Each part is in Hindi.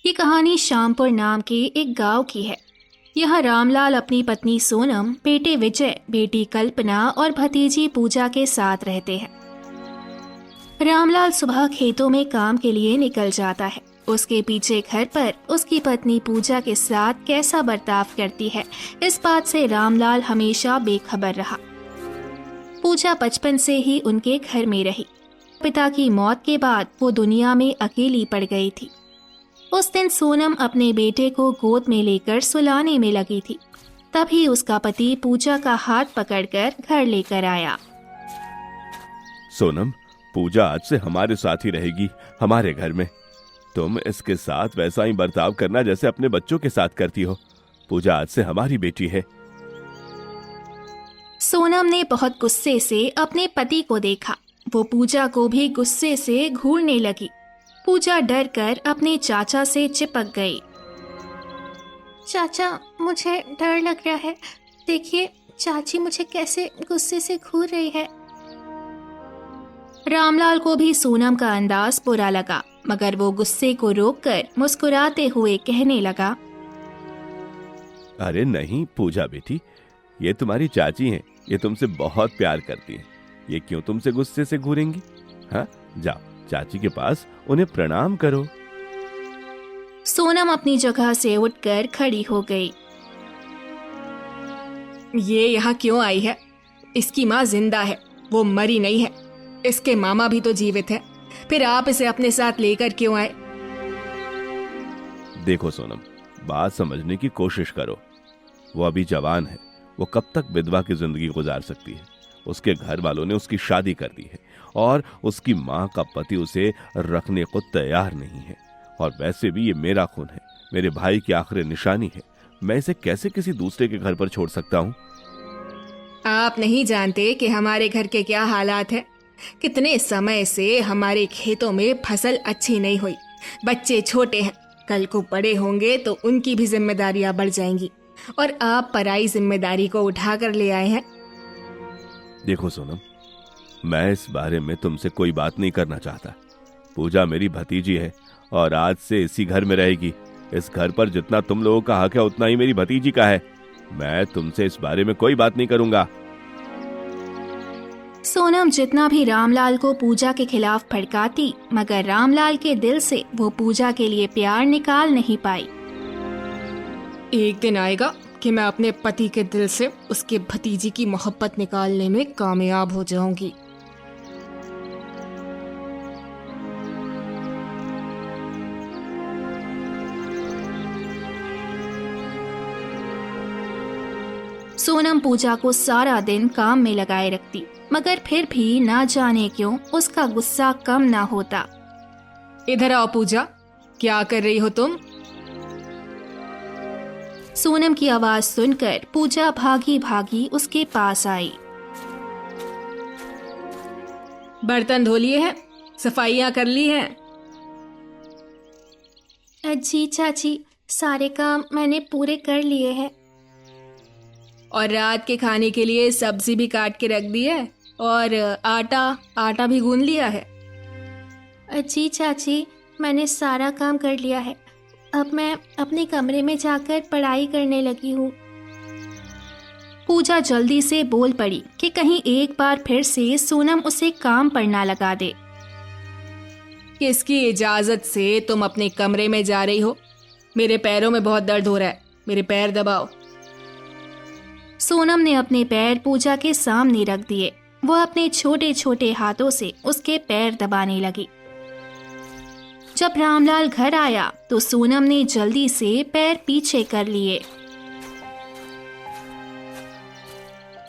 ये कहानी श्यामपुर नाम के एक गांव की है। यहाँ रामलाल अपनी पत्नी सोनम, बेटे विजय, बेटी कल्पना और भतीजी पूजा के साथ रहते हैं। रामलाल सुबह खेतों में काम के लिए निकल जाता है। उसके पीछे घर पर उसकी पत्नी पूजा के साथ कैसा बर्ताव करती है, इस बात से रामलाल हमेशा बेखबर रहा। पूजा बचपन से ही उनके घर में रही। पिता की मौत के बाद वो दुनिया में अकेली पड़ गई थी। उस दिन सोनम अपने बेटे को गोद में लेकर सुलाने में लगी थी। तभी उसका पति पूजा का हाथ पकड़कर घर लेकर आया। सोनम, पूजा आज से हमारे साथ ही रहेगी, हमारे घर में। तुम इसके साथ वैसा ही बर्ताव करना जैसे अपने बच्चों के साथ करती हो। पूजा आज से हमारी बेटी है। सोनम ने बहुत गुस्से से अपने पति को देखा। वो पूजा को भी गुस्से से घूरने लगी। पूजा डर कर अपने चाचा से चिपक गई। चाचा, मुझे डर लग रहा है। देखिए चाची मुझे कैसे गुस्से से घूर रही है। रामलाल को भी सोनम का अंदाज बुरा लगा, मगर वो गुस्से को रोककर मुस्कुराते हुए कहने लगा, अरे नहीं पूजा बेटी, ये तुम्हारी चाची हैं। ये तुमसे बहुत प्यार करती हैं। ये क्यों तुमसे गुस्से से घूरेंगी? हाँ, जाओ चाची के पास उन्हें प्रणाम करो। सोनम अपनी जगह से उठकर खड़ी हो गई। ये यहाँ क्यों आई है? इसकी माँ जिंदा है, वो मरी नहीं है। इसके मामा भी तो जीवित है। फिर आप इसे अपने साथ लेकर क्यों आए? देखो सोनम, बात समझने की कोशिश करो। वो अभी जवान है। वो कब तक विधवा की जिंदगी गुजार सकती है? उसके घर वालों ने उसकी शादी कर दी है और उसकी माँ का पति उसे रखने को तैयार नहीं है। और वैसे भी ये मेरा खून है, मेरे भाई की आखिरी निशानी है। मैं इसे कैसे किसी दूसरे के घर पर छोड़ सकता हूँ? आप नहीं जानते कि हमारे घर के क्या हालात हैं। कितने समय से हमारे खेतों में फसल अच्छी नहीं हुई। बच्चे छोटे हैं, कल को बड़े होंगे तो उनकी भी जिम्मेदारियां बढ़ जाएंगी। और आप पराई जिम्मेदारी को उठा कर ले आए हैं। देखो सोनम, मैं इस बारे में तुमसे कोई बात नहीं करना चाहता। पूजा मेरी भतीजी है और आज से इसी घर में रहेगी। इस घर पर जितना तुम लोगों का हक है उतना ही मेरी भतीजी का है। मैं तुमसे इस बारे में कोई बात नहीं करूंगा। सोनम जितना भी रामलाल को पूजा के खिलाफ भड़काती, मगर रामलाल के दिल से वो पूजा के लिए प्यार निकाल नहीं पाई। एक दिन आएगा कि मैं अपने पति के दिल से उसके भतीजी की मोहब्बत निकालने में कामयाब हो जाऊंगी। सोनम पूजा को सारा दिन काम में लगाए रखती, मगर फिर भी ना जाने क्यों उसका गुस्सा कम ना होता। इधर आओ पूजा, क्या कर रही हो तुम? सोनम की आवाज सुनकर पूजा भागी भागी उसके पास आई। बर्तन धो लिए हैं? सफाइयां कर ली हैं? जी चाची, सारे काम मैंने पूरे कर लिए हैं। और रात के खाने के लिए सब्जी भी काट के रख दी है और आटा भी गूंद लिया है? जी चाची, मैंने सारा काम कर लिया है। अब मैं अपने कमरे में जाकर पढ़ाई करने लगी हूँ। पूजा जल्दी से बोल पड़ी कि कहीं एक बार फिर से सोनम उसे काम पर ना लगा दे। किसकी इजाजत से तुम अपने कमरे में जा रही हो? मेरे पैरों में बहुत दर्द हो रहा है, मेरे पैर दबाओ। सोनम ने अपने पैर पूजा के सामने रख दिए। वो अपने छोटे छोटे हाथों से उसके पैर दबाने लगी। जब रामलाल घर आया तो सोनम ने जल्दी से पैर पीछे कर लिए।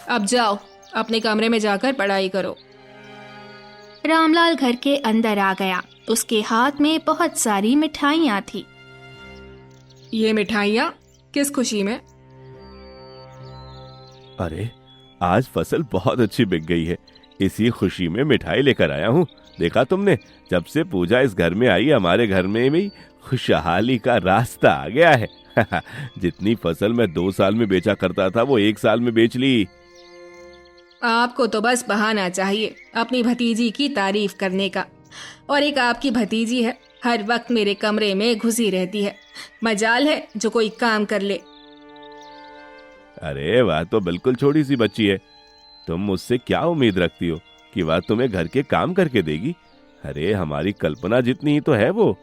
अब जाओ, अपने कमरे में जाकर पढ़ाई करो। रामलाल घर के अंदर आ गया। उसके हाथ में बहुत सारी मिठाइयाँ थी। ये मिठाइयाँ किस खुशी में? अरे, आज फसल बहुत अच्छी बिक गई है, इसी खुशी में मिठाई लेकर आया हूँ। देखा तुमने, जब से पूजा इस घर में आई हमारे घर में भी खुशहाली का रास्ता आ गया है। जितनी फसल मैं 2 साल में बेचा करता था वो 1 साल में बेच ली। आपको तो बस बहाना चाहिए अपनी भतीजी की तारीफ करने का। और एक आपकी भतीजी है हर वक्त मेरे कमरे में घुसी रहती है। मजाल है जो कोई काम कर ले। अरे वह तो बिल्कुल छोटी सी बच्ची है। तुम मुझसे क्या उम्मीद रखती हो कि वह तुम्हें घर के काम करके देगी? अरे हमारी कल्पना जितनी ही तो है वो।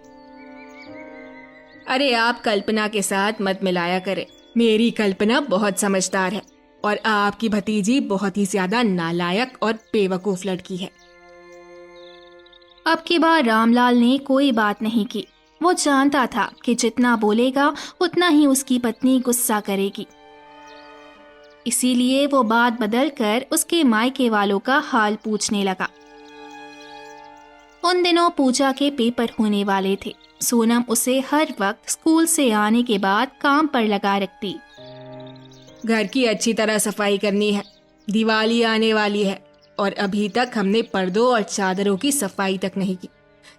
अरे आप कल्पना के साथ मत मिलाया करें। मेरी कल्पना बहुत समझदार है और आपकी भतीजी बहुत ही ज्यादा नालायक और बेवकूफ लड़की है। अब की बार रामलाल ने कोई बात नहीं की। वो जानता था कि जितना बोलेगा उतना ही उसकी पत्नी गुस्सा करेगी। इसीलिए वो बात बदलकर उसके मायके वालों का हाल पूछने लगा। उन दिनों पूजा के पेपर होने वाले थे। सोनम उसे हर वक्त स्कूल से आने के बाद काम पर लगा रखती। घर की अच्छी तरह सफाई करनी है। दिवाली आने वाली है और अभी तक हमने पर्दों और चादरों की सफाई तक नहीं की।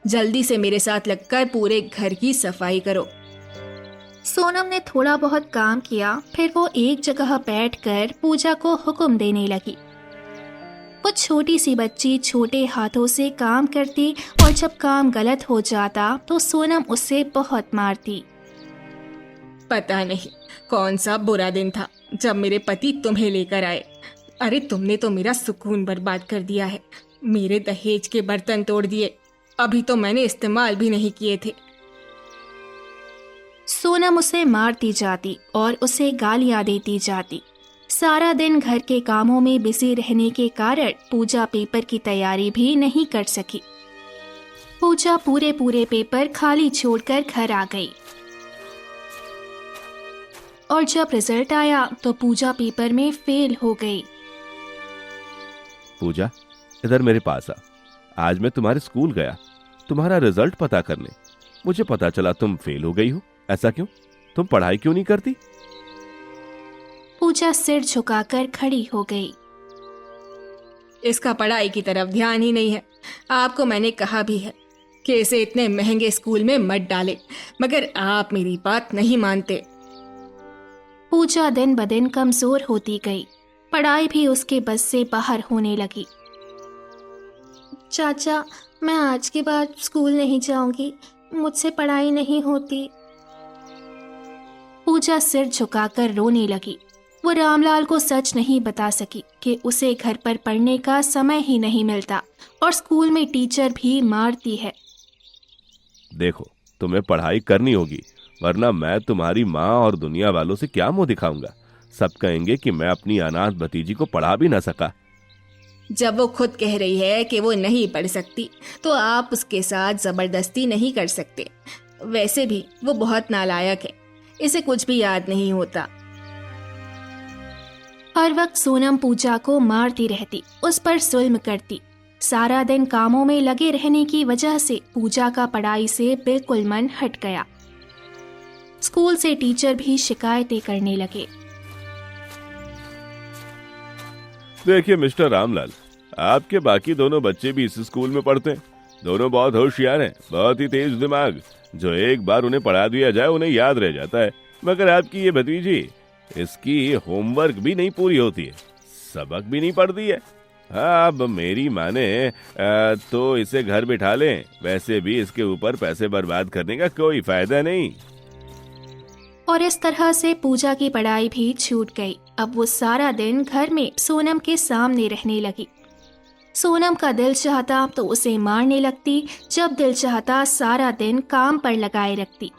जल्दी से मेरे साथ लगकर पूरे घर की सफाई करो। सोनम ने थोड़ा बहुत काम किया, फिर वो एक जगह बैठकर पूजा को हुक्म देने लगी। वो छोटी सी बच्ची छोटे हाथों से काम करती और जब काम गलत हो जाता तो सोनम उससे बहुत मारती। पता नहीं कौन सा बुरा दिन था जब मेरे पति तुम्हें लेकर आए। अरे तुमने तो मेरा सुकून बर्बाद कर दिया है। मेरे दहेज के बर्तन तोड़ दिए, अभी तो मैंने इस्तेमाल भी नहीं किए थे। सोनम उसे मारती जाती और उसे गालियां देती जाती। सारा दिन घर के कामों में बिजी रहने के कारण पूजा पेपर की तैयारी भी नहीं कर सकी। पूजा पूरे पेपर खाली छोड़कर घर आ गई और जब रिजल्ट आया तो पूजा पेपर में फेल हो गई। पूजा, इधर मेरे पास आ। आज मैं तुम्हारे स्कूल गया तुम्हारा रिजल्ट पता करने। मुझे पता चला तुम फेल हो गई हो। ऐसा क्यों? तुम पढ़ाई क्यों नहीं करती? पूजा सिर झुकाकर खड़ी हो गई। इसका पढ़ाई की तरफ ध्यान ही नहीं है। आपको मैंने कहा भी है कि इसे इतने महंगे स्कूल में मत डाले, मगर आप मेरी बात नहीं मानते। पूजा दिन ब दिन कमजोर होती गई। पढ़ाई भी उसके बस से बाहर होने लगी। चाचा, मैं आज के बाद स्कूल नहीं जाऊंगी। मुझसे पढ़ाई नहीं होती। पूजा सिर झुकाकर रोने लगी। वो रामलाल को सच नहीं बता सकी कि उसे घर पर पढ़ने का समय ही नहीं मिलता और स्कूल में टीचर भी मारती है। देखो, तुम्हें पढ़ाई करनी होगी, वरना मैं तुम्हारी माँ और दुनिया वालों से क्या मुंह दिखाऊंगा। सब कहेंगे कि मैं अपनी अनाथ भतीजी को पढ़ा भी ना सका। जब वो खुद कह रही है कि वो नहीं पढ़ सकती तो आप उसके साथ जबरदस्ती नहीं कर सकते। वैसे भी वो बहुत नालायक है, इसे कुछ भी याद नहीं होता। हर वक्त सोनम पूजा को मारती रहती, उस पर जुल्म करती। सारा दिन कामों में लगे रहने की वजह से पूजा का पढ़ाई से बिल्कुल मन हट गया। स्कूल से टीचर भी शिकायतें करने लगे। देखिए मिस्टर रामलाल, आपके बाकी दोनों बच्चे भी इस स्कूल में पढ़ते हैं। दोनों बहुत होशियार हैं, बहुत ही तेज दिमाग। जो एक बार उन्हें पढ़ा दिया जाए उन्हें याद रह जाता है। मगर आपकी ये भतीजी, इसकी होमवर्क भी नहीं पूरी होती है, सबक भी नहीं पढ़ती है। हाँ, अब मेरी माने तो इसे घर बिठा लें। वैसे भी इसके ऊपर पैसे बर्बाद करने का कोई फायदा नहीं। और इस तरह से पूजा की पढ़ाई भी छूट गई। अब वो सारा दिन घर में सोनम के सामने रहने लगी। सोनम का दिल चाहता तो उसे मारने लगती, जब दिल चाहता सारा दिन काम पर लगाए रखती।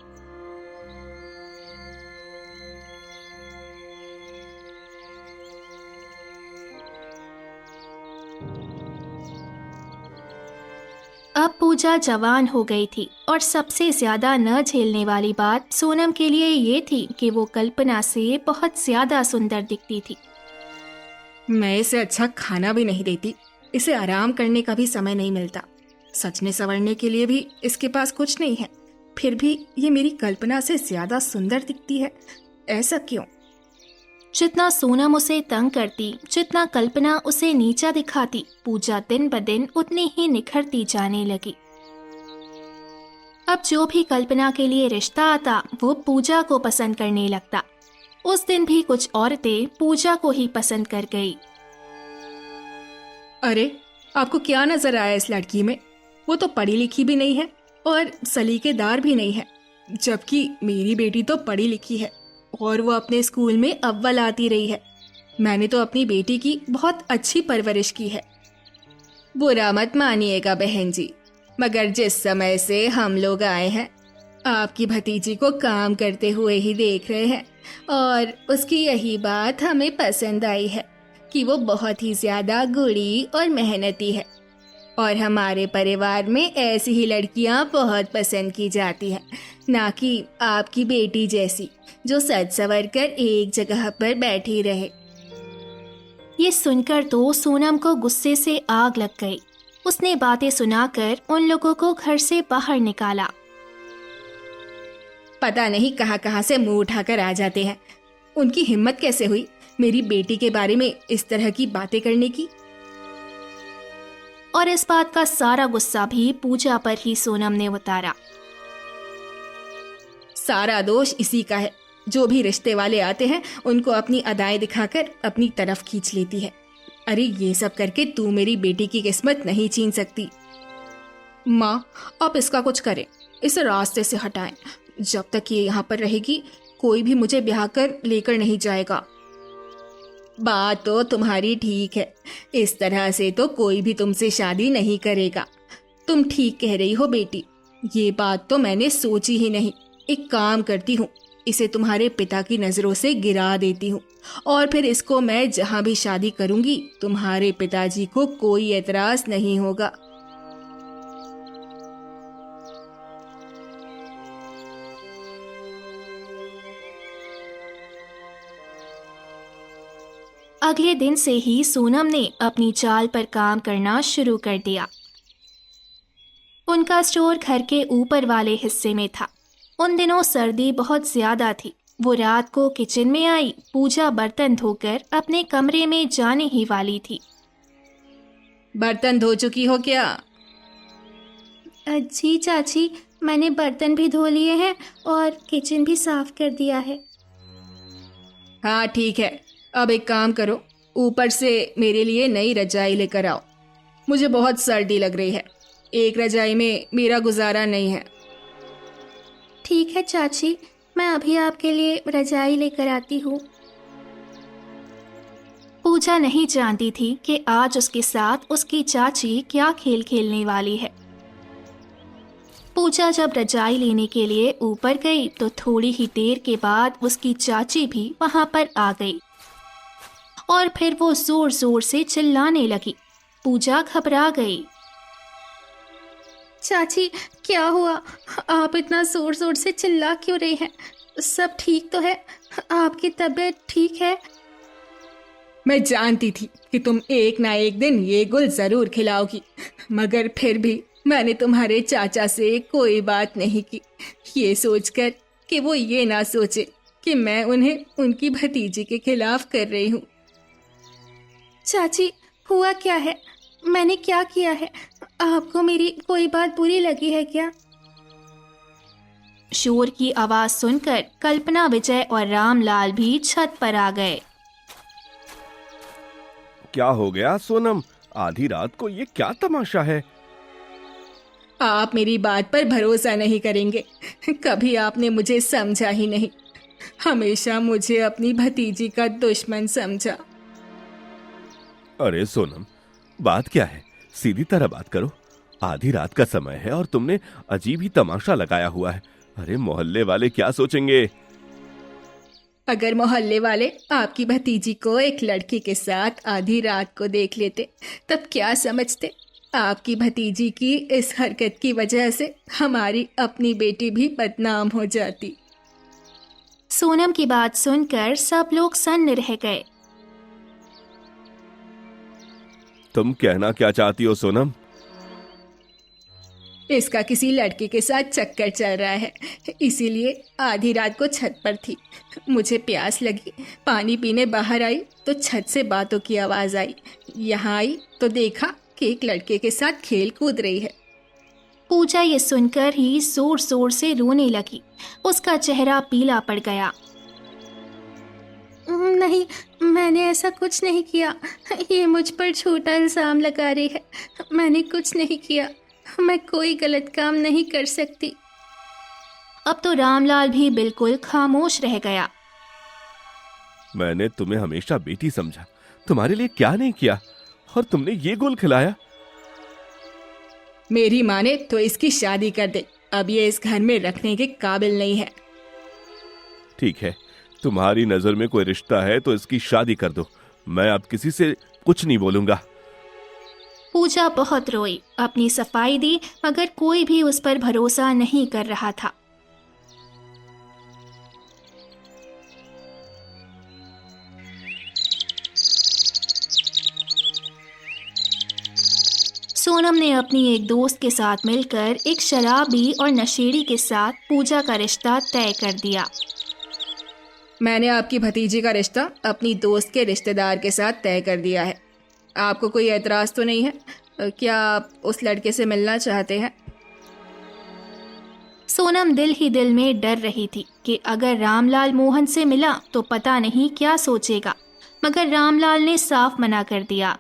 अब पूजा जवान हो गई थी और सबसे ज्यादा न झेलने वाली बात सोनम के लिए ये थी कि वो कल्पना से बहुत ज्यादा सुंदर दिखती थी। मैं इसे अच्छा खाना भी नहीं देती, इसे आराम करने का भी समय नहीं मिलता। सजने संवरने के लिए भी इसके पास कुछ नहीं है, फिर भी ये मेरी कल्पना से ज्यादा सुंदर दिखती है। ऐसा क्यों? जितना सोनम उसे तंग करती, जितना कल्पना उसे नीचा दिखाती, पूजा दिन ब दिन उतनी ही निखरती जाने लगी। अब जो भी कल्पना के लिए रिश्ता आता वो पूजा को पसंद करने लगता। उस दिन भी कुछ औरतें पूजा को ही पसंद कर गई। अरे आपको क्या नजर आया इस लड़की में? वो तो पढ़ी लिखी भी नहीं है और सलीकेदार भी नहीं है, जबकि मेरी बेटी तो पढ़ी लिखी है और वो अपने स्कूल में अव्वल आती रही है। मैंने तो अपनी बेटी की बहुत अच्छी परवरिश की है। बुरा मत मानिएगा बहन जी, मगर जिस समय से हम लोग आए हैं आपकी भतीजी को काम करते हुए ही देख रहे हैं और उसकी यही बात हमें पसंद आई है कि वो बहुत ही ज़्यादा गुणी और मेहनती है और हमारे परिवार में ऐसी ही लड़कियां बहुत पसंद की जाती हैं, ना कि आपकी बेटी जैसी जो सज संवर कर एक जगह पर बैठी रहे। ये सुनकर तो सोनम को गुस्से से आग लग गई। उसने बातें सुनाकर उन लोगों को घर से बाहर निकाला। पता नहीं कहाँ कहाँ से मुंह उठाकर आ जाते हैं, उनकी हिम्मत कैसे हुई मेरी बेटी के बारे में इस तरह की बातें करने की। और इस बात का सारा गुस्सा भी पूजा पर ही सोनम ने उतारा। सारा दोष इसी का है, जो भी रिश्ते वाले आते हैं उनको अपनी अदाएं दिखाकर अपनी तरफ खींच लेती है। अरे ये सब करके तू मेरी बेटी की किस्मत नहीं छीन सकती। माँ, आप इसका कुछ करें, इसे रास्ते से हटाएं। जब तक ये यहाँ पर रहेगी कोई भी मुझे ब्याह कर लेकर नहीं जाएगा। बात तो तुम्हारी ठीक है, इस तरह से तो कोई भी तुमसे शादी नहीं करेगा। तुम ठीक कह रही हो बेटी, ये बात तो मैंने सोची ही नहीं। एक काम करती हूँ, इसे तुम्हारे पिता की नज़रों से गिरा देती हूँ और फिर इसको मैं जहाँ भी शादी करूँगी तुम्हारे पिताजी को कोई एतराज़ नहीं होगा। अगले दिन से ही सोनम ने अपनी चाल पर काम करना शुरू कर दिया। उनका स्टोर घर के ऊपर वाले हिस्से में था। उन दिनों सर्दी बहुत ज्यादा थी। वो रात को किचन में आई। पूजा बर्तन धोकर अपने कमरे में जाने ही वाली थी। बर्तन धो चुकी हो क्या? जी चाची, मैंने बर्तन भी धो लिए हैं और किचन भी साफ कर दिया है। हाँ ठीक है, अब एक काम करो, ऊपर से मेरे लिए नई रजाई लेकर आओ। मुझे बहुत सर्दी लग रही है, एक रजाई में मेरा गुजारा नहीं है। ठीक है चाची, मैं अभी आपके लिए रजाई लेकर आती हूँ। पूजा नहीं जानती थी कि आज उसके साथ उसकी चाची क्या खेल खेलने वाली है। पूजा जब रजाई लेने के लिए ऊपर गई तो थोड़ी ही देर के बाद उसकी चाची भी वहां पर आ गई और फिर वो जोर जोर से चिल्लाने लगी। पूजा घबरा गई। चाची, क्या हुआ? आप इतना जोर जोर से चिल्ला क्यों रहे हैं? सब ठीक तो है? आपकी तबीयत ठीक है? मैं जानती थी कि तुम एक ना एक दिन ये गुल जरूर खिलाओगी, मगर फिर भी मैंने तुम्हारे चाचा से कोई बात नहीं की, ये सोचकर कि वो ये ना सोचे कि मैं उन्हें उनकी भतीजी के खिलाफ कर रही हूँ। चाची, हुआ क्या है? मैंने क्या किया है? आपको मेरी कोई बात बुरी लगी है क्या? शोर की आवाज सुनकर कल्पना, विजय और रामलाल भी छत पर आ गए। क्या हो गया सोनम? आधी रात को ये क्या तमाशा है? आप मेरी बात पर भरोसा नहीं करेंगे। कभी आपने मुझे समझा ही नहीं, हमेशा मुझे अपनी भतीजी का दुश्मन समझा। अरे सोनम, बात क्या है? सीधी तरह बात करो। आधी रात का समय है और तुमने अजीब ही तमाशा लगाया हुआ है। अरे मोहल्ले वाले क्या सोचेंगे? अगर मोहल्ले वाले आपकी भतीजी को एक लड़के के साथ आधी रात को देख लेते तब क्या समझते? आपकी भतीजी की इस हरकत की वजह से हमारी अपनी बेटी भी बदनाम हो जाती। सोनम की बात सुनकर सब लोग सन्न रह गए। तुम कहना क्या चाहती हो सोनम? इसका किसी लड़के के साथ चक्कर चल रहा है, इसीलिए आधी रात को छत पर थी। मुझे प्यास लगी, पानी पीने बाहर आई तो छत से बातों की आवाज़ आई। यहाँ आई तो देखा कि एक लड़के के साथ खेल कूद रही है। पूजा ये सुनकर ही जोर जोर से रोने लगी। उसका चेहरा पीला पड़ गया। नहीं, मैंने ऐसा कुछ नहीं किया। ये मुझ पर झूठा इल्जाम लगा रही है। मैंने कुछ नहीं किया। मैं कोई गलत काम नहीं कर सकती। अब तो रामलाल भी बिल्कुल खामोश रह गया। मैंने तुम्हें हमेशा बेटी समझा, तुम्हारे लिए क्या नहीं किया, और तुमने ये गोल खिलाया। मेरी माँ ने तो इसकी शादी कर दी, अब ये इस घर में रखने के काबिल नहीं है। ठीक है, तुम्हारी नजर में कोई रिश्ता है तो इसकी शादी कर दो, मैं अब किसी से कुछ नहीं बोलूंगा। पूजा बहुत रोई, अपनी सफाई दी, मगर कोई भी उस पर भरोसा नहीं कर रहा था। सोनम ने अपनी एक दोस्त के साथ मिलकर एक शराबी और नशेड़ी के साथ पूजा का रिश्ता तय कर दिया। मैंने आपकी भतीजी का रिश्ता अपनी दोस्त के रिश्तेदार के साथ तय कर दिया है। आपको कोई एतराज़ तो नहीं है? क्या आप उस लड़के से मिलना चाहते हैं? सोनम दिल ही दिल में डर रही थी कि अगर रामलाल मोहन से मिला तो पता नहीं क्या सोचेगा, मगर रामलाल ने साफ मना कर दिया।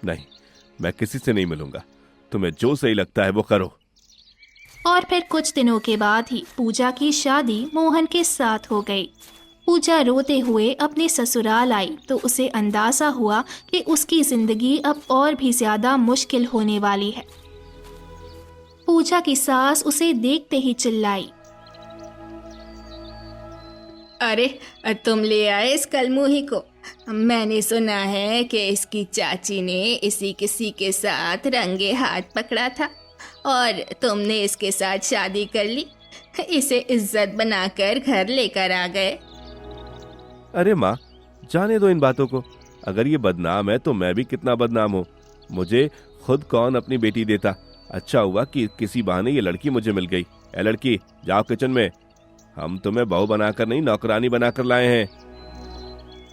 नहीं, मैं किसी से नहीं मिलूंगा, तुम्हें जो सही लगता है वो करो। और फिर कुछ दिनों के बाद ही पूजा की शादी मोहन के साथ हो गई। पूजा रोते हुए अपने ससुराल आई तो उसे अंदाजा हुआ कि उसकी जिंदगी अब और भी ज्यादा मुश्किल होने वाली है। पूजा की सास उसे देखते ही चिल्लाई, अरे तुम ले आए इस कलमुही को? मैंने सुना है कि इसकी चाची ने इसी किसी के साथ रंगे हाथ पकड़ा था और तुमने इसके साथ शादी कर ली, इसे इज्जत बनाकर घर लेकर आ गए। अरे माँ, जाने दो इन बातों को। अगर ये बदनाम है तो मैं भी कितना बदनाम हूँ। मुझे खुद कौन अपनी बेटी देता। अच्छा हुआ कि किसी बहाने ये लड़की मुझे मिल गई। ए लड़की, जाओ किचन में, हम तुम्हें बहू बनाकर नहीं नौकरानी बनाकर लाए हैं।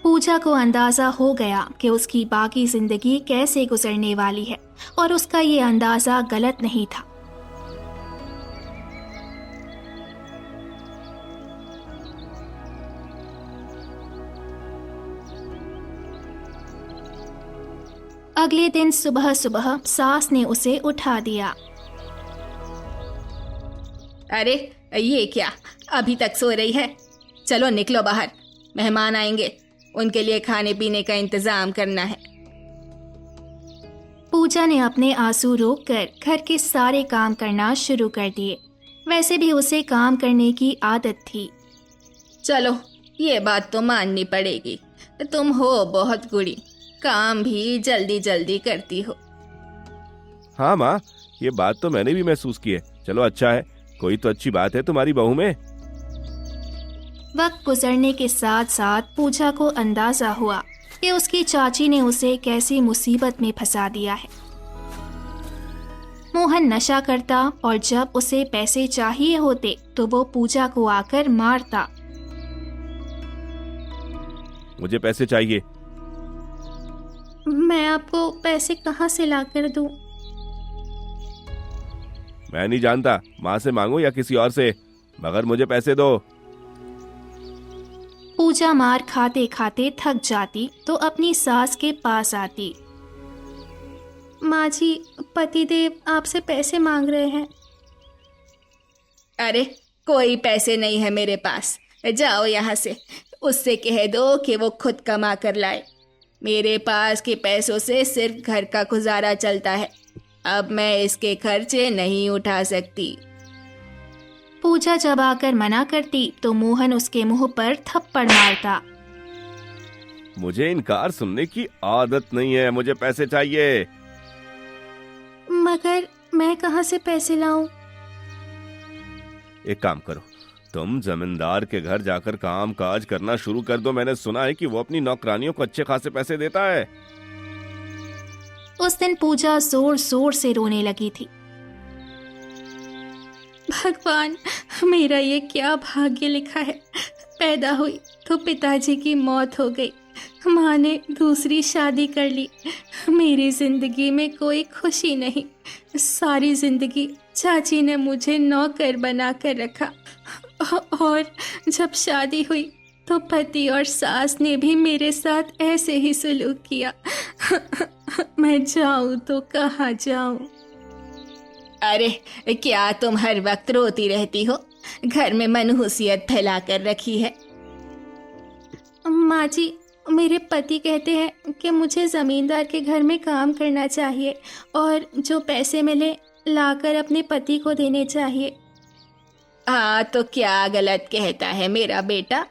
पूजा को अंदाजा हो गया कि उसकी बाकी जिंदगी कैसे गुजरने वाली है, और उसका ये अंदाजा गलत नहीं था। अगले दिन सुबह सुबह सास ने उसे उठा दिया। अरे ये क्या, अभी तक सो रही है? चलो निकलो बाहर, मेहमान आएंगे, उनके लिए खाने पीने का इंतजाम करना है। पूजा ने अपने आंसू रोककर घर के सारे काम करना शुरू कर दिए। वैसे भी उसे काम करने की आदत थी। चलो, ये बात तो माननी पड़ेगी, तुम हो बहुत गुड़ी, काम भी जल्दी जल्दी करती हो। हाँ माँ, ये बात तो मैंने भी महसूस की है। चलो अच्छा है, कोई तो अच्छी बात है तुम्हारी बहू में। वक्त गुजरने के साथ साथ पूजा को अंदाजा हुआ कि उसकी चाची ने उसे कैसी मुसीबत में फंसा दिया है। मोहन नशा करता और जब उसे पैसे चाहिए होते तो वो पूजा को आकर मारता। मुझे पैसे चाहिए। मैं आपको पैसे कहाँ से लाकर दूं? मैं नहीं जानता, माँ से मांगो या किसी और से, मगर मुझे पैसे दो। पूजा मार खाते खाते थक जाती तो अपनी सास के पास आती। माँ जी, पतिदेव आपसे पैसे मांग रहे हैं। अरे कोई पैसे नहीं है मेरे पास, जाओ यहाँ से, उससे कह दो कि वो खुद कमा कर लाए। मेरे पास के पैसों से सिर्फ घर का गुजारा चलता है, अब मैं इसके खर्चे नहीं उठा सकती। पूजा जब आकर मना करती तो मोहन उसके मुंह पर थप्पड़ मारता। मुझे इनकार सुनने की आदत नहीं है, मुझे पैसे चाहिए। मगर मैं कहाँ से पैसे लाऊं? एक काम करो, तुम जमींदार के घर जाकर काम काज करना शुरू कर दो। मैंने सुना है कि वो अपनी नौकरानियों को अच्छे खासे पैसे देता है। उस दिन पूजा जोर जोर से रोने लगी थी। भगवान, मेरा ये क्या भाग्य लिखा है। पैदा हुई तो पिताजी की मौत हो गई, माँ ने दूसरी शादी कर ली, मेरी जिंदगी में कोई खुशी नहीं। सारी जिंदगी चाची ने मुझे नौकर बना कर रखा, और जब शादी हुई तो पति और सास ने भी मेरे साथ ऐसे ही सलूक किया। मैं जाऊं तो कहाँ जाऊं? अरे, क्या तुम हर वक्त रोती रहती हो? घर में मनहूसियत फैला कर रखी है। माँ जी, मेरे पति कहते हैं कि मुझे जमींदार के घर में काम करना चाहिए और जो पैसे मिले लाकर अपने पति को देने चाहिए। हाँ, तो क्या गलत कहता है मेरा बेटा?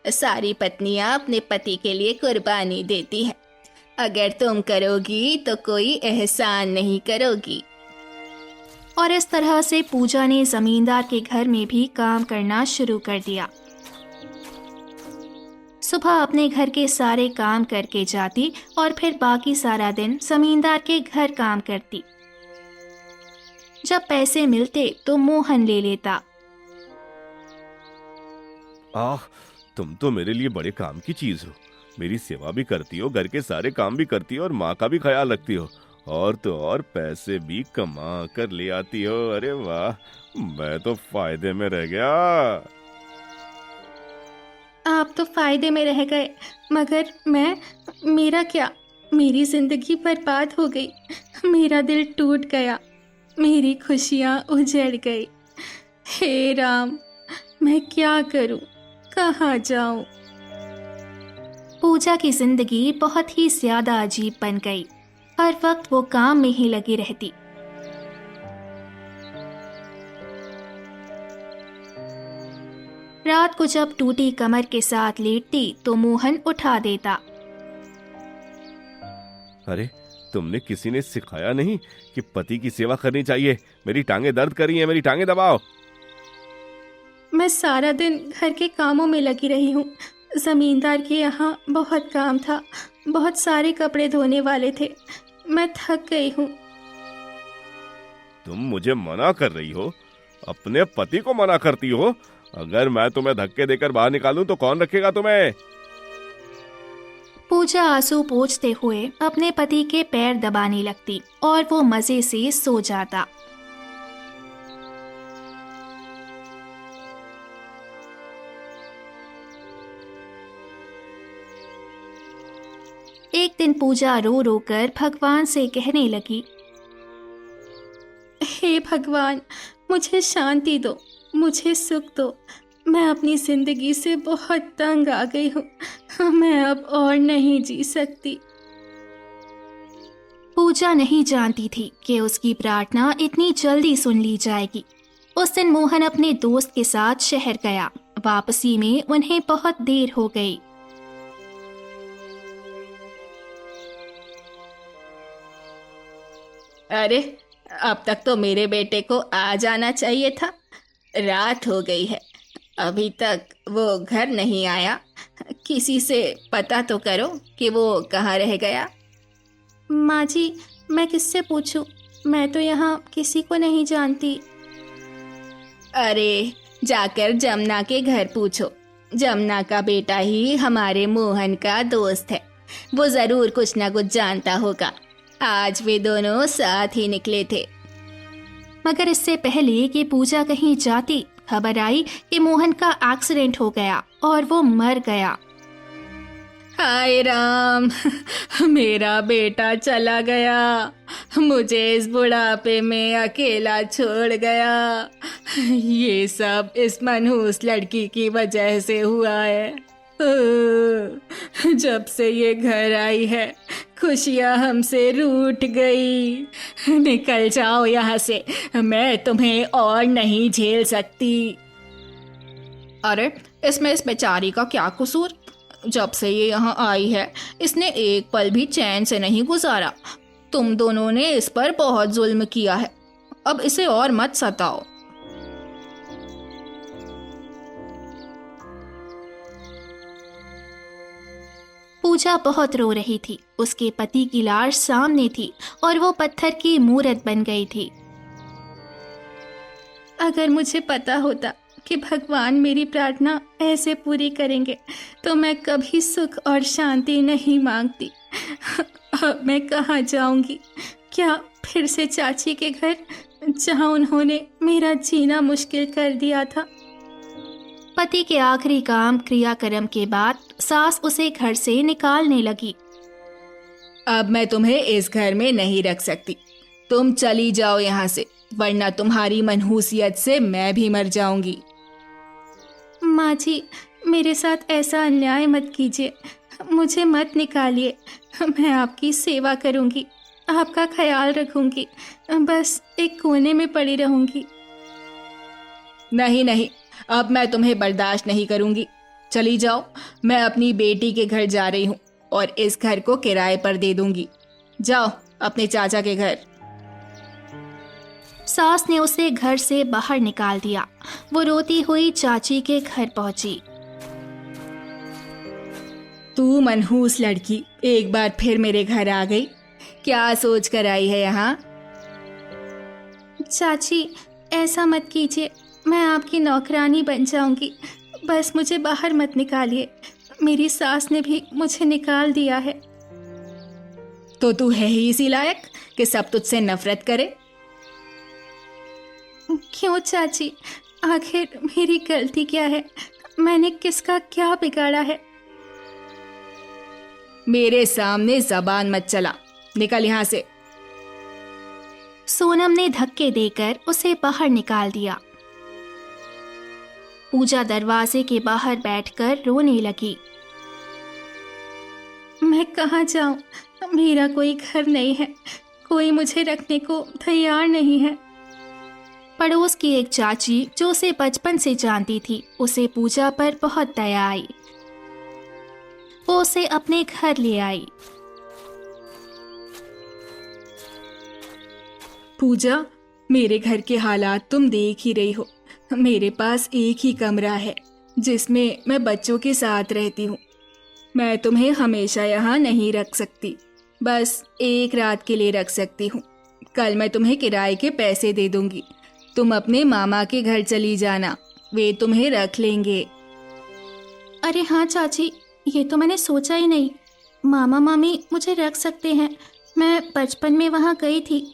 सारी पत्नियां अपने पति के लिए कुर्बानी देती हैं। अगर तुम करोगी तो कोई एहसान नहीं करोगी। और इस तरह से पूजा ने जमींदार के घर में भी काम करना शुरू कर दिया। सुबह अपने घर के सारे काम करके जाती और फिर बाकी सारा दिन जमींदार के घर काम करती। जब पैसे मिलते तो मोहन ले लेता। आह, तुम तो मेरे लिए बड़े काम की चीज हो। मेरी सेवा भी करती हो, घर के सारे काम भी करती हो और माँ का भी ख्याल रखती हो, और तो और पैसे भी कमा कर ले आती हो। अरे वाह, मैं तो फायदे में रह गया। आप तो फायदे में रह गए, मगर मेरा क्या? मेरी जिंदगी बर्बाद हो गई, मेरा दिल टूट गया, मेरी खुशियाँ उजड़ गई। हे राम, मैं क्या करूं, कहाँ जाऊं? पूजा की जिंदगी बहुत ही ज्यादा अजीब बन गई। हर वक्त वो काम में ही लगी रहती। रात को जब टूटी कमर के साथ लेटती तो मोहन उठा देता। अरे, तुमने किसी ने सिखाया नहीं कि पति की सेवा करनी चाहिए? मेरी टांगे दर्द कर रही हैं, मेरी टांगे दबाओ। मैं सारा दिन घर के कामों में लगी रही हूँ। जमींदार के यहाँ बहुत काम था, बहुत सारे कपड़े धोने वाले थे। मैं थक गई हूँ। तुम मुझे मना कर रही हो? अपने पति को मना करती हो? अगर मैं तुम्हें धक्के देकर बाहर निकालूं तो कौन रखेगा तुम्हें? पूजा आंसू पोंछते हुए अपने पति के पैर दबाने लगती और वो मजे से सो जाता। एक दिन पूजा रो रो कर भगवान से कहने लगी, हे भगवान, मुझे शांति दो, मुझे सुख दो। मैं अपनी जिंदगी से बहुत तंग आ गई हूँ, मैं अब और नहीं जी सकती। पूजा नहीं जानती थी कि उसकी प्रार्थना इतनी जल्दी सुन ली जाएगी। उस दिन मोहन अपने दोस्त के साथ शहर गया। वापसी में उन्हें बहुत देर हो गई। अरे, अब तक तो मेरे बेटे को आ जाना चाहिए था। रात हो गई है, अभी तक वो घर नहीं आया। किसी से पता तो करो कि वो कहाँ रह गया। माँ जी, मैं किससे पूछूं? मैं तो यहाँ किसी को नहीं जानती। अरे, जाकर जमुना के घर पूछो। जमुना का बेटा ही हमारे मोहन का दोस्त है, वो जरूर कुछ ना कुछ जानता होगा। आज वे दोनों साथ ही निकले थे। मगर इससे पहले कि पूजा कहीं जाती, खबर आई कि मोहन का एक्सीडेंट हो गया और वो मर गया। हाय राम, मेरा बेटा चला गया, मुझे इस बुढ़ापे में अकेला छोड़ गया। ये सब इस मनहूस लड़की की वजह से हुआ है। जब से ये घर आई है, खुशियाँ हमसे रूठ गई। निकल जाओ यहाँ से, मैं तुम्हें और नहीं झेल सकती। अरे, इसमें इस बेचारी का क्या कसूर? जब से ये यहाँ आई है, इसने एक पल भी चैन से नहीं गुजारा। तुम दोनों ने इस पर बहुत जुल्म किया है, अब इसे और मत सताओ। पूजा बहुत रो रही थी। उसके पति की लाश सामने थी और वो पत्थर की मूरत बन गई थी। अगर मुझे पता होता कि भगवान मेरी प्रार्थना ऐसे पूरी करेंगे तो मैं कभी सुख और शांति नहीं मांगती। अब मैं कहाँ जाऊंगी? क्या फिर से चाची के घर, जहाँ उन्होंने मेरा जीना मुश्किल कर दिया था? पति के आखिरी काम क्रियाक्रम के बाद सास उसे घर से निकालने लगी। अब मैं तुम्हें इस घर में नहीं रख सकती, तुम चली जाओ यहाँ से। वरना तुम्हारी मनहूसियत से मैं भी मर जाऊंगी। माँ जी, मेरे साथ ऐसा अन्याय मत कीजिए, मुझे मत निकालिए। मैं आपकी सेवा करूंगी, आपका ख्याल रखूंगी, बस एक कोने में पड़ी रहूंगी। नहीं नहीं, अब मैं तुम्हें बर्दाश्त नहीं करूंगी। चली जाओ, मैं अपनी बेटी के घर जा रही हूँ और इस घर को किराए पर दे दूंगी। जाओ अपने चाचा के घर। सास ने उसे घर से बाहर निकाल दिया। वो रोती हुई चाची के घर पहुंची। तू मनहूस लड़की एक बार फिर मेरे घर आ गई। क्या सोच कर आई है यहाँ? चाची, ऐसा मत कीजिए, मैं आपकी नौकरानी बन जाऊंगी, बस मुझे बाहर मत निकालिए। मेरी सास ने भी मुझे निकाल दिया है। तो तू है ही इसी लायक कि सब तुझसे नफरत करे। क्यों चाची, आखिर मेरी गलती क्या है? मैंने किसका क्या बिगाड़ा है? मेरे सामने जबान मत चला, निकल यहाँ से। सोनम ने धक्के देकर उसे बाहर निकाल दिया। पूजा दरवाजे के बाहर बैठकर रोने लगी। मैं कहाँ जाऊं? मेरा कोई घर नहीं है, कोई मुझे रखने को तैयार नहीं है। पड़ोस की एक चाची जो उसे बचपन से जानती थी, उसे पूजा पर बहुत दया आई। वो उसे अपने घर ले आई। पूजा, मेरे घर के हालात तुम देख ही रही हो। मेरे पास एक ही कमरा है जिसमें मैं बच्चों के साथ रहती हूँ। मैं तुम्हें हमेशा यहाँ नहीं रख सकती, बस एक रात के लिए रख सकती हूँ। कल मैं तुम्हें किराए के पैसे दे दूंगी। तुम अपने मामा के घर चली जाना, वे तुम्हें रख लेंगे। अरे हाँ चाची, ये तो मैंने सोचा ही नहीं। मामा मामी मुझे रख सकते हैं, मैं बचपन में वहाँ गई थी।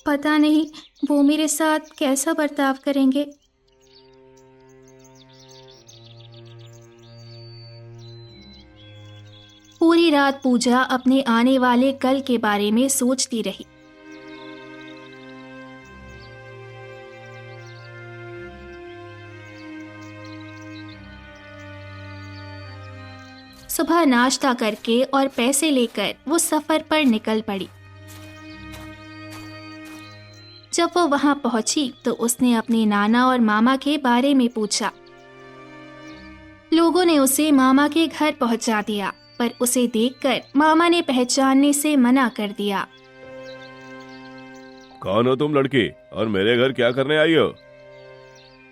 पता नहीं वो मेरे साथ कैसा बर्ताव करेंगे। पूरी रात पूजा अपने आने वाले कल के बारे में सोचती रही। सुबह नाश्ता करके और पैसे लेकर वो सफर पर निकल पड़ी। जब वो वहां पहुंची तो उसने अपने नाना और मामा के बारे में पूछा। लोगों ने उसे मामा के घर पहुंचा दिया, पर उसे देखकर मामा ने पहचानने से मना कर दिया। कौन हो तुम लड़की, और मेरे घर क्या करने आई हो?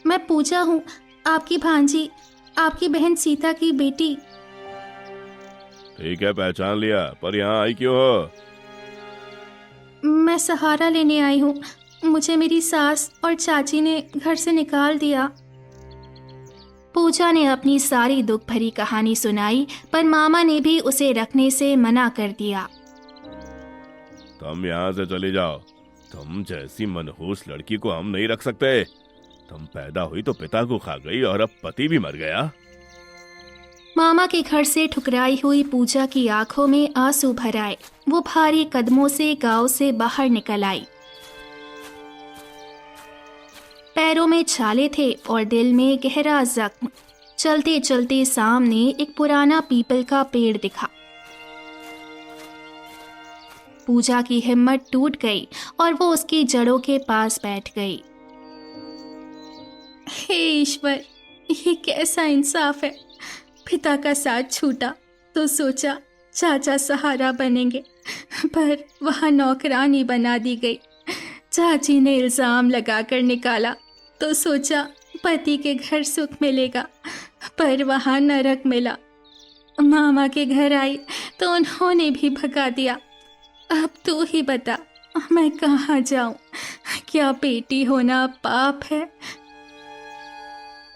मैं पूजा हूँ, आपकी भांजी, आपकी बहन सीता की बेटी। ठीक है, पहचान लिया, पर यहाँ आई क्यों हो? मैं सहारा लेने आई हूँ, मुझे मेरी सास और चाची ने घर से निकाल दिया। पूजा ने अपनी सारी दुख भरी कहानी सुनाई, पर मामा ने भी उसे रखने से मना कर दिया। तुम यहाँ से चली जाओ, तुम जैसी मनहूस लड़की को हम नहीं रख सकते। तुम पैदा हुई तो पिता को खा गई और अब पति भी मर गया। मामा के घर से ठुकराई हुई पूजा की आंखों में आंसू भर आए। वो भारी कदमों से गांव से बाहर निकल आई। पैरों में छाले थे और दिल में गहरा जख्म। चलते चलते सामने एक पुराना पीपल का पेड़ दिखा। पूजा की हिम्मत टूट गई और वो उसकी जड़ों के पास बैठ गई। हे ईश्वर, ये कैसा इंसाफ है। पिता का साथ छूटा तो सोचा चाचा सहारा बनेंगे, पर वहाँ नौकरानी बना दी गई। चाची ने इल्जाम लगाकर निकाला तो सोचा पति के घर सुख मिलेगा, पर वहाँ नरक मिला। मामा के घर आई तो उन्होंने भी भगा दिया। अब तू ही बता, मैं कहाँ जाऊं? क्या बेटी होना पाप है?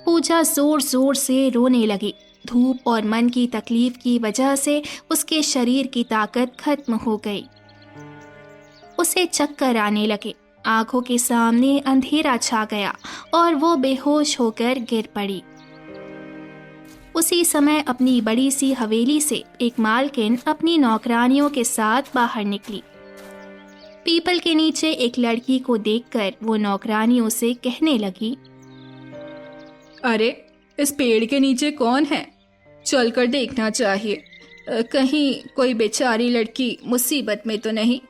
पूजा जोर जोर से रोने लगी। धूप और मन की तकलीफ की वजह से उसके शरीर की ताकत खत्म हो गई। उसे चक्कर आने लगे, आंखों के सामने अंधेरा छा गया और वो बेहोश होकर गिर पड़ी। उसी समय अपनी बड़ी सी हवेली से एक मालकिन अपनी नौकरानियों के साथ बाहर निकली। पीपल के नीचे एक लड़की को देखकर वो नौकरानियों से कहने लगी, अरे इस पेड़ के नीचे कौन है? चलकर देखना चाहिए, कहीं कोई बेचारी लड़की मुसीबत में तो नहीं।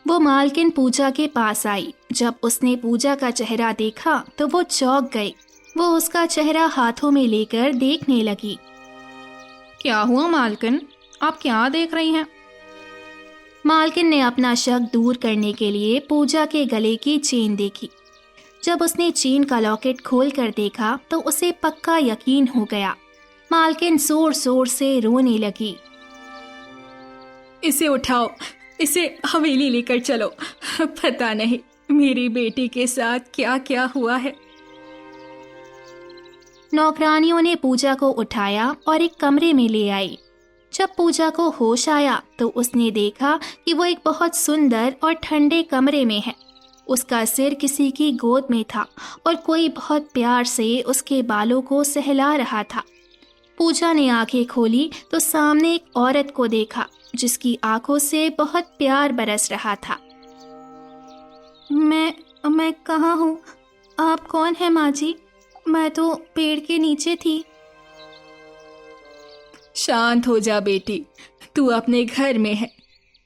वो मालकिन पूजा के पास आई। जब उसने पूजा का चेहरा देखा तो वो चौंक गई। वो उसका चेहरा हाथों में लेकर देखने लगी। क्या हुआ मालकिन, आप क्या देख रही हैं? मालकिन ने अपना शक दूर करने के लिए पूजा के गले की चेन देखी। जब उसने चेन का लॉकेट खोल कर देखा तो उसे पक्का यकीन हो गया। मालकिन जोर जोर से रोने लगी। इसे उठाओ, इसे हवेली लेकर चलो। पता नहीं मेरी बेटी के साथ क्या क्या हुआ है। नौकरानियों ने पूजा को उठाया और एक कमरे में ले आई। जब पूजा को होश आया तो उसने देखा कि वो एक बहुत सुंदर और ठंडे कमरे में है। उसका सिर किसी की गोद में था और कोई बहुत प्यार से उसके बालों को सहला रहा था। पूजा ने आंखें खोली तो सामने एक औरत को देखा जिसकी आंखों से बहुत प्यार बरस रहा था। मैं कहाँ हूँ? आप कौन है माँ जी? मैं तो पेड़ के नीचे थी। शांत हो जा बेटी, तू अपने घर में है।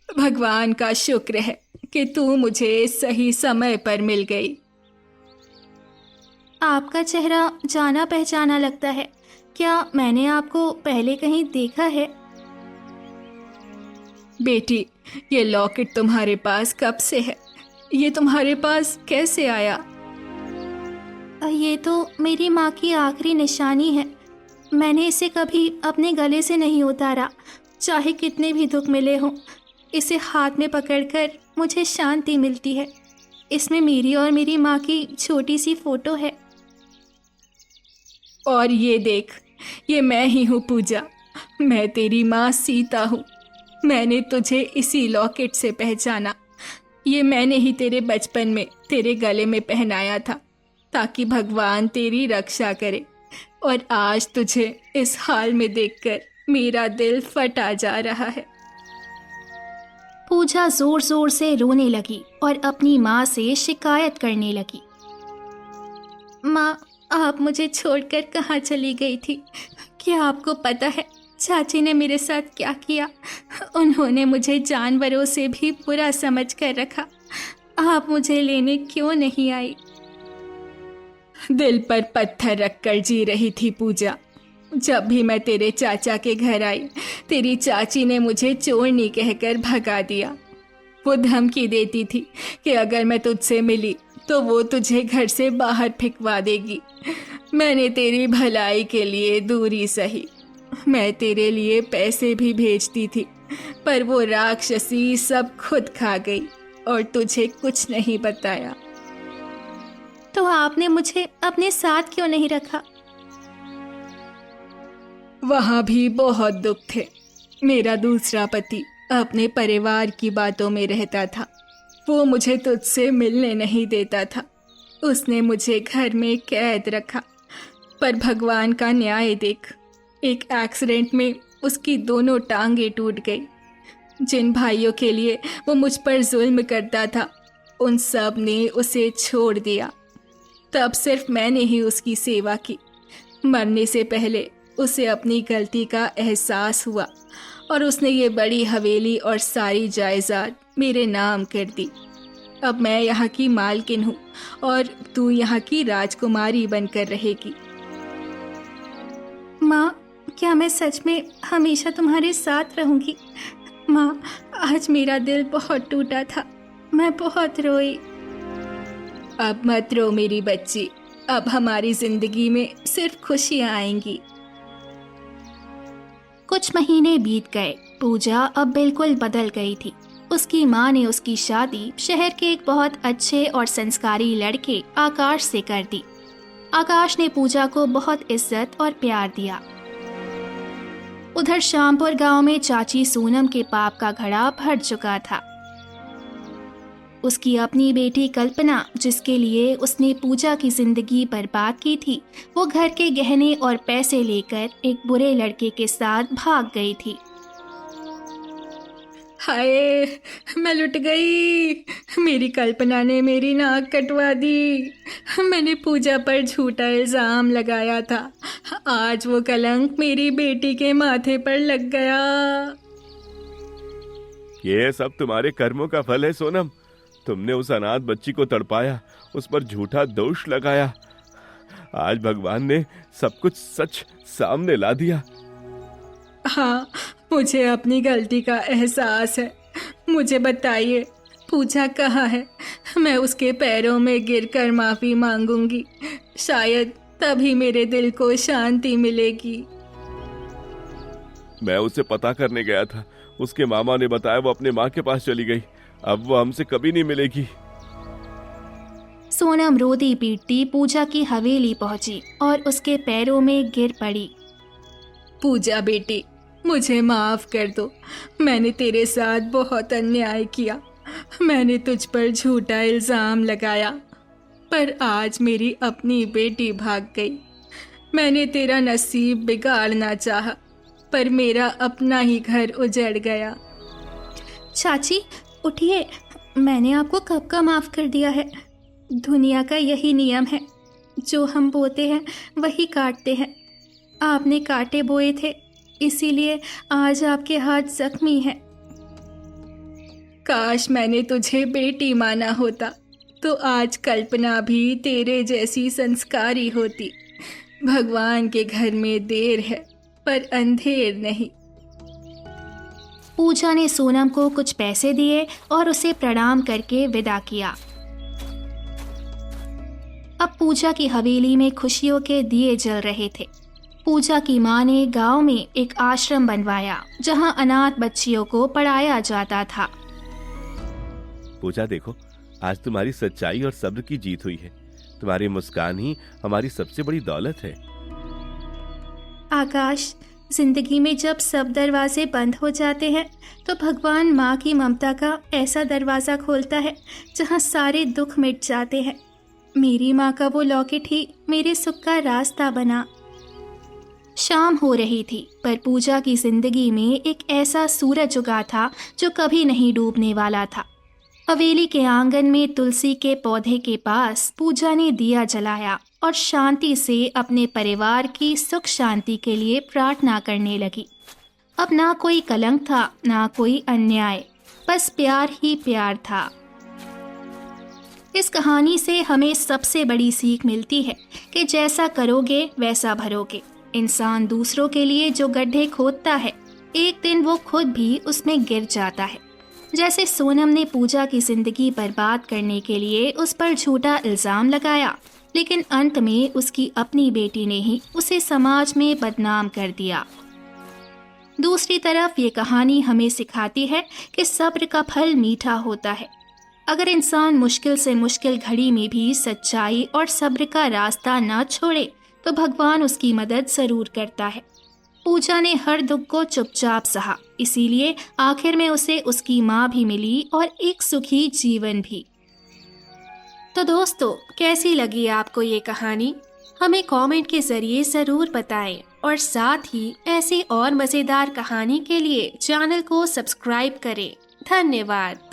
भगवान का शुक्र है कि तू मुझे सही समय पर मिल गई। आपका चेहरा जाना पहचाना लगता है। क्या मैंने आपको पहले कहीं देखा है? बेटी, ये लॉकेट तुम्हारे पास कब से है? ये तुम्हारे पास कैसे आया? ये तो मेरी माँ की आखिरी निशानी है। मैंने इसे कभी अपने गले से नहीं उतारा, चाहे कितने भी दुख मिले हों। इसे हाथ में पकड़कर मुझे शांति मिलती है। इसमें मेरी और मेरी माँ की छोटी सी फोटो है। और ये देख, ये मैं ही हूँ पूजा। मैं तेरी माँ सीता हूँ। मैंने तुझे इसी लॉकेट से पहचाना। ये मैंने ही तेरे बचपन में तेरे गले में पहनाया था ताकि भगवान तेरी रक्षा करे। और आज तुझे इस हाल में देखकर मेरा दिल फटा जा रहा है। पूजा जोर जोर से रोने लगी और अपनी माँ से शिकायत करने लगी। माँ, आप मुझे छोड़कर कहाँ चली गई थी? क्या आपको पता है चाची ने मेरे साथ क्या किया? उन्होंने मुझे जानवरों से भी बुरा समझ कर रखा। आप मुझे लेने क्यों नहीं आई? दिल पर पत्थर रखकर जी रही थी पूजा। जब भी मैं तेरे चाचा के घर आई, तेरी चाची ने मुझे चोरनी कहकर भगा दिया। वो धमकी देती थी कि अगर मैं तुझसे मिली तो वो तुझे घर से बाहर फेंकवा देगी। मैंने तेरी भलाई के लिए दूरी सही। मैं तेरे लिए पैसे भी भेजती थी, पर वो राक्षसी सब खुद खा गई और तुझे कुछ नहीं बताया। तो आपने मुझे अपने साथ क्यों नहीं रखा? वहाँ भी बहुत दुख थे। मेरा दूसरा पति अपने परिवार की बातों में रहता था। वो मुझे तुझसे मिलने नहीं देता था। उसने मुझे घर में कैद रखा। पर भगवान का न्याय देख, एक एक्सीडेंट में उसकी दोनों टांगें टूट गई। जिन भाइयों के लिए वो मुझ पर जुल्म करता था, उन सब ने उसे छोड़ दिया। तब सिर्फ मैंने ही उसकी सेवा की। मरने से पहले उसे अपनी गलती का एहसास हुआ और उसने ये बड़ी हवेली और सारी जायदाद मेरे नाम कर दी। अब मैं यहाँ की मालकिन हूँ और तू यहाँ की राजकुमारी बनकर रहेगी। माँ, क्या मैं सच में हमेशा तुम्हारे साथ रहूंगी? माँ, आज मेरा दिल बहुत टूटा था। मैं बहुत रोई। अब मत रो मेरी बच्ची। अब हमारी जिंदगी में सिर्फ खुशियाँ आएंगी। कुछ महीने बीत गए। पूजा अब बिल्कुल बदल गई थी। उसकी माँ ने उसकी शादी शहर के एक बहुत अच्छे और संस्कारी लड़के आकाश से कर दी। आकाश ने पूजा को बहुत इज्जत और प्यार दिया। उधर श्यामपुर गांव में चाची सोनम के पाप का घड़ा भर चुका था। उसकी अपनी बेटी कल्पना, जिसके लिए उसने पूजा की जिंदगी बर्बाद की थी, वो घर के गहने और पैसे लेकर एक बुरे लड़के के साथ भाग गई थी। हाय, मैं लुट गई। मेरी कल्पना ने मेरी नाक कटवा दी। मैंने पूजा पर झूठा इल्जाम लगाया था। आज वो कलंक मेरी बेटी के माथे पर लग गया। ये सब तुम्हारे कर्मों का फल है सोनम। तुमने उस अनाथ बच्ची को तड़पाया, उस पर झूठा दोष लगाया। आज भगवान ने सब कुछ सच सामने ला दिया। हाँ, मुझे अपनी गलती का एहसास है। मुझे बताइए, पूजा कहाँ है? मैं उसके पैरों में गिरकर माफी मांगूंगी। शायद तभी मेरे दिल को शांति मिलेगी। मैं उसे पता करने गया था। उसके मामा ने बताया वो अपने माँ के पास चली गई। अब वो हमसे कभी नहीं मिलेगी। सोनम रोती पीटती पूजा की हवेली पहुंची और उसके पैरों में गिर पड़ी। पूजा बेटी, मुझे माफ कर दो। मैंने तेरे साथ बहुत अन्याय किया। मैंने तुझ पर झूठा इल्जाम लगाया, पर आज मेरी अपनी बेटी भाग गई। मैंने तेरा नसीब बिगाड़ना चाहा, पर मेरा अपना ही घर उजड़ गया। चाची उठिए, मैंने आपको कब का माफ़ कर दिया है। दुनिया का यही नियम है, जो हम बोते हैं वही काटते हैं। आपने कांटे बोए थे, इसीलिए आज आपके हाथ जख्मी हैं। काश मैंने तुझे बेटी माना होता, तो आज कल्पना भी तेरे जैसी संस्कारी होती। भगवान के घर में देर है, पर अंधेर नहीं। पूजा ने सोनम को कुछ पैसे दिए और उसे प्रणाम करके विदा किया। अब पूजा की हवेली में खुशियों के दिए जल रहे थे। पूजा की माँ ने गांव में एक आश्रम बनवाया, जहां अनाथ बच्चियों को पढ़ाया जाता था। पूजा देखो, आज तुम्हारी सच्चाई और सब्र की जीत हुई है। तुम्हारी मुस्कान ही हमारी सबसे बड़ी दौलत है। आकाश, जिंदगी में जब सब दरवाजे बंद हो जाते हैं, तो भगवान माँ की ममता का ऐसा दरवाज़ा खोलता है जहाँ सारे दुख मिट जाते हैं। मेरी माँ का वो लॉकेट ही मेरे सुख का रास्ता बना। शाम हो रही थी, पर पूजा की जिंदगी में एक ऐसा सूरज उगा था जो कभी नहीं डूबने वाला था। हवेली के आंगन में तुलसी के पौधे के पास पूजा ने दिया जलाया और शांति से अपने परिवार की सुख शांति के लिए प्रार्थना करने लगी। अब ना कोई कलंक था, ना कोई अन्याय, बस प्यार ही प्यार था। इस कहानी से हमें सबसे बड़ी सीख मिलती है कि जैसा करोगे वैसा भरोगे। इंसान दूसरों के लिए जो गड्ढे खोदता है, एक दिन वो खुद भी उसमें गिर जाता है। जैसे सोनम ने पूजा की जिंदगी बर्बाद करने के लिए उस पर झूठा इल्जाम लगाया, लेकिन अंत में उसकी अपनी बेटी ने ही उसे समाज में बदनाम कर दिया। दूसरी तरफ ये कहानी हमें सिखाती है कि सब्र का फल मीठा होता है। अगर इंसान मुश्किल से मुश्किल घड़ी में भी सच्चाई और सब्र का रास्ता ना छोड़े, तो भगवान उसकी मदद जरूर करता है। पूजा ने हर दुख को चुपचाप सहा, इसीलिए आखिर में उसे उसकी माँ भी मिली और एक सुखी जीवन भी। तो दोस्तों, कैसी लगी आपको ये कहानी? हमें कमेंट के जरिए ज़रूर बताएं और साथ ही ऐसी और मज़ेदार कहानी के लिए चैनल को सब्सक्राइब करें। धन्यवाद।